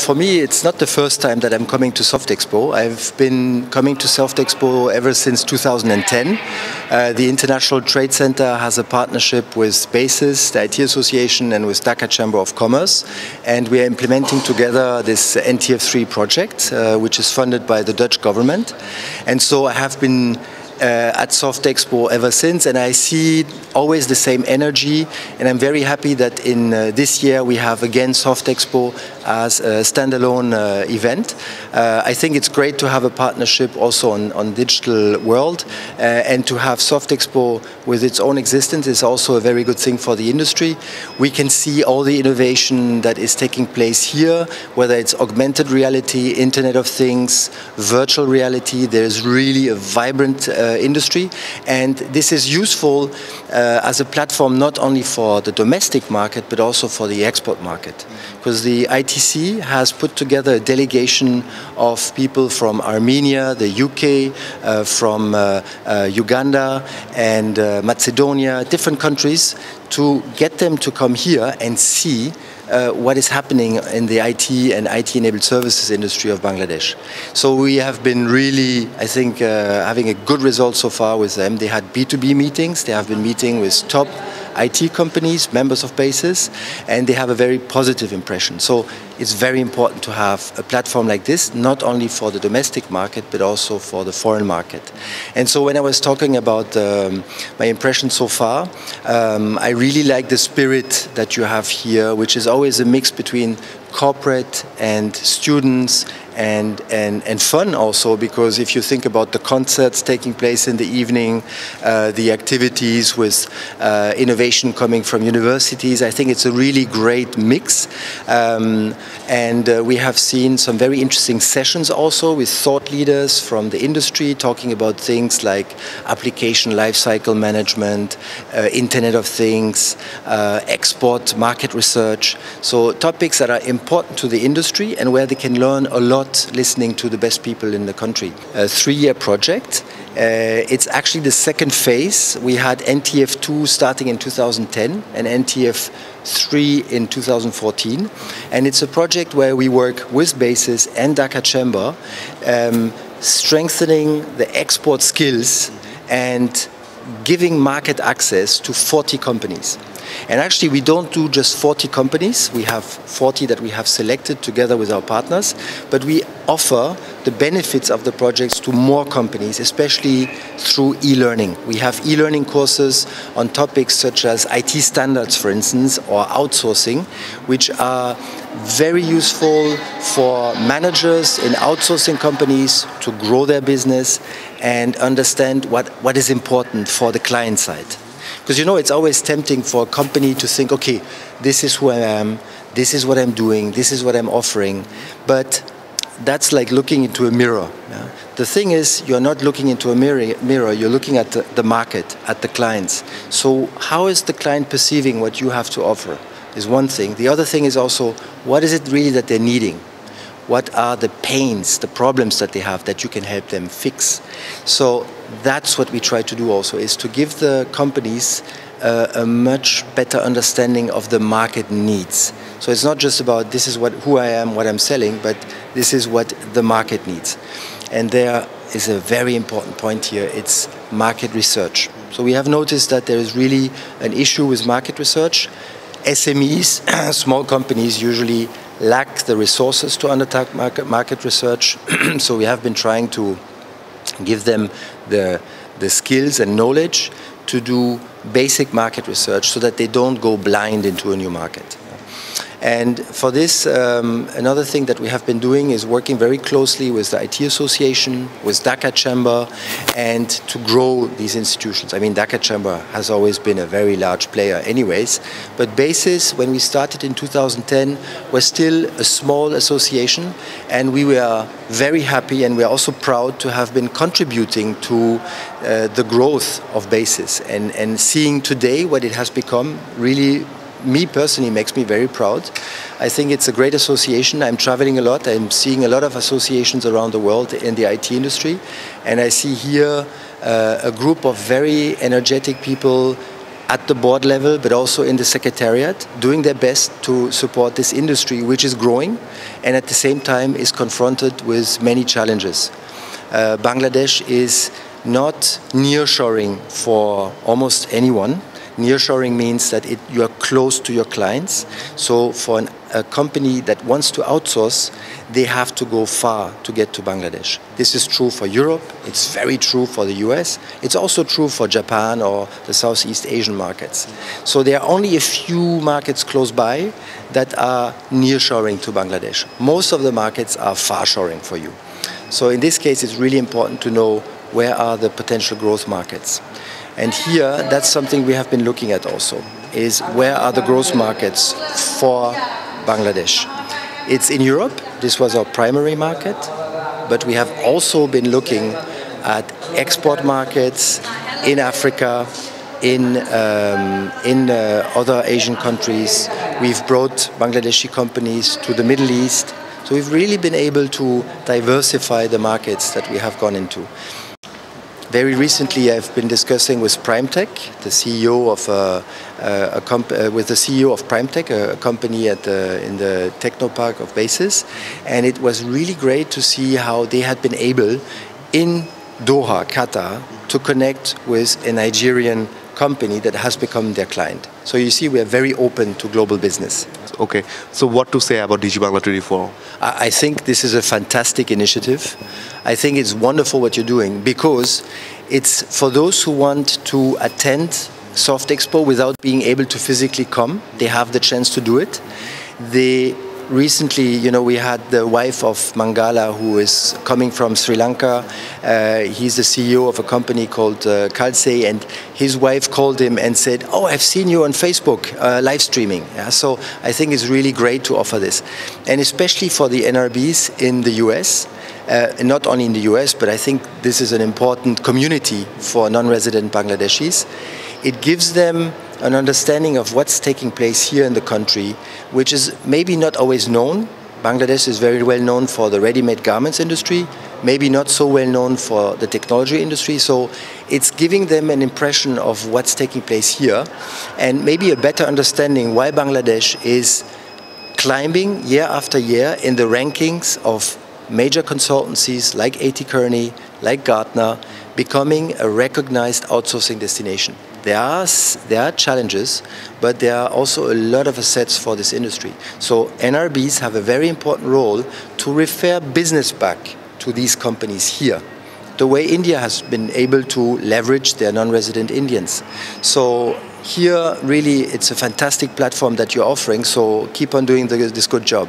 for me, it's not the first time that I'm coming to SoftExpo. I've been coming to SoftExpo ever since 2010. The International Trade Center has a partnership with BASIS, the IT Association, and with Dhaka Chamber of Commerce. And we are implementing together this NTF III project, which is funded by the Dutch government. And so I have been at SoftExpo ever since, and I see always the same energy, and I'm very happy that in this year we have again SoftExpo as a standalone event. I think it's great to have a partnership also on digital world, and to have SoftExpo with its own existence is also a very good thing for the industry. We can see all the innovation that is taking place here, whether it's augmented reality, Internet of Things, virtual reality. There's really a vibrant industry, and this is useful as a platform not only for the domestic market but also for the export market, because the ITC has put together a delegation of people from Armenia, the UK, from Uganda and Macedonia, different countries, to get them to come here and see what is happening in the IT and IT-enabled services industry of Bangladesh. So we have been really, I think, having a good result so far with them. They had B2B meetings, they have been meeting with top IT companies, members of BASIS, and they have a very positive impression. So it's very important to have a platform like this, not only for the domestic market, but also for the foreign market. And so when I was talking about my impression so far, I really like the spirit that you have here, which is always a mix between corporate and students and fun also, because if you think about the concerts taking place in the evening, the activities with innovation coming from universities, I think it's a really great mix. We have seen some very interesting sessions also with thought leaders from the industry talking about things like application lifecycle management, Internet of Things, export market research. So topics that are important to the industry and where they can learn a lot listening to the best people in the country. A 3-year project. It's actually the second phase. We had NTF II starting in 2010 and NTF III in 2014. And it's a project where we work with BASIS and Dhaka Chamber, strengthening the export skills and giving market access to 40 companies. And actually we don't do just 40 companies, we have 40 that we have selected together with our partners, but we offer the benefits of the projects to more companies, especially through e-learning. We have e-learning courses on topics such as IT standards, for instance, or outsourcing, which are very useful for managers in outsourcing companies to grow their business and understand what is important for the client side. Because, you know, it's always tempting for a company to think, okay, this is who I am, this is what I'm doing, this is what I'm offering, but that's like looking into a mirror. Yeah? The thing is, you're not looking into a mirror, you're looking at the market, at the clients. So how is the client perceiving what you have to offer is one thing. The other thing is also, what is it really that they're needing? What are the pains, the problems that they have that you can help them fix? So that's what we try to do also, is to give the companies a much better understanding of the market needs. So it's not just about this is who I am, what I'm selling, but this is what the market needs. And there is a very important point here, it's market research. So we have noticed that there is really an issue with market research. SMEs, small companies, usually lack the resources to undertake market research. So we have been trying to give them the skills and knowledge to do basic market research so that they don't go blind into a new market. And for this, another thing that we have been doing is working very closely with the IT Association, with Dhaka Chamber, and to grow these institutions. I mean, Dhaka Chamber has always been a very large player anyways, but BASIS, when we started in 2010, was still a small association, and we were very happy and we are also proud to have been contributing to the growth of BASIS. And seeing today what it has become really, me personally, makes me very proud. I think it's a great association. I'm traveling a lot. I'm seeing a lot of associations around the world in the IT industry. And I see here a group of very energetic people at the board level, but also in the secretariat, doing their best to support this industry, which is growing and at the same time is confronted with many challenges. Bangladesh is not nearshoring for almost anyone. Nearshoring means that you are close to your clients. So for a company that wants to outsource, they have to go far to get to Bangladesh. This is true for Europe. It's very true for the US. It's also true for Japan or the Southeast Asian markets. So there are only a few markets close by that are nearshoring to Bangladesh. Most of the markets are farshoring for you. So in this case, it's really important to know where are the potential growth markets. And here, that's something we have been looking at also, is where are the growth markets for Bangladesh? It's in Europe. This was our primary market, but we have also been looking at export markets in Africa, in other Asian countries. We've brought Bangladeshi companies to the Middle East. So we've really been able to diversify the markets that we have gone into. Very recently, I've been discussing with PrimeTech, the CEO of with the CEO of PrimeTech, a company in the Technopark of Basis, and it was really great to see how they had been able in Doha, Qatar, to connect with a Nigerian company that has become their client. So you see, we are very open to global business. Okay, so what to say about DigiBangla 24? I think this is a fantastic initiative. I think it's wonderful what you're doing because it's for those who want to attend SoftExpo without being able to physically come, they have the chance to do it. Recently, we had the wife of Mangala who is coming from Sri Lanka. He's the CEO of a company called Kalse, and his wife called him and said, "Oh, I've seen you on Facebook live streaming." Yeah, so I think it's really great to offer this. And especially for the NRBs in the US, not only in the US, but I think this is an important community for non-resident Bangladeshis. It gives them an understanding of what's taking place here in the country, which is maybe not always known. Bangladesh is very well known for the ready-made garments industry, maybe not so well known for the technology industry. So it's giving them an impression of what's taking place here and maybe a better understanding why Bangladesh is climbing year after year in the rankings of major consultancies like A.T. Kearney, like Gartner, becoming a recognized outsourcing destination. There are challenges, but there are also a lot of assets for this industry. So NRBs have a very important role to refer business back to these companies here, the way India has been able to leverage their non-resident Indians. So here, really, it's a fantastic platform that you're offering, so keep on doing this good job.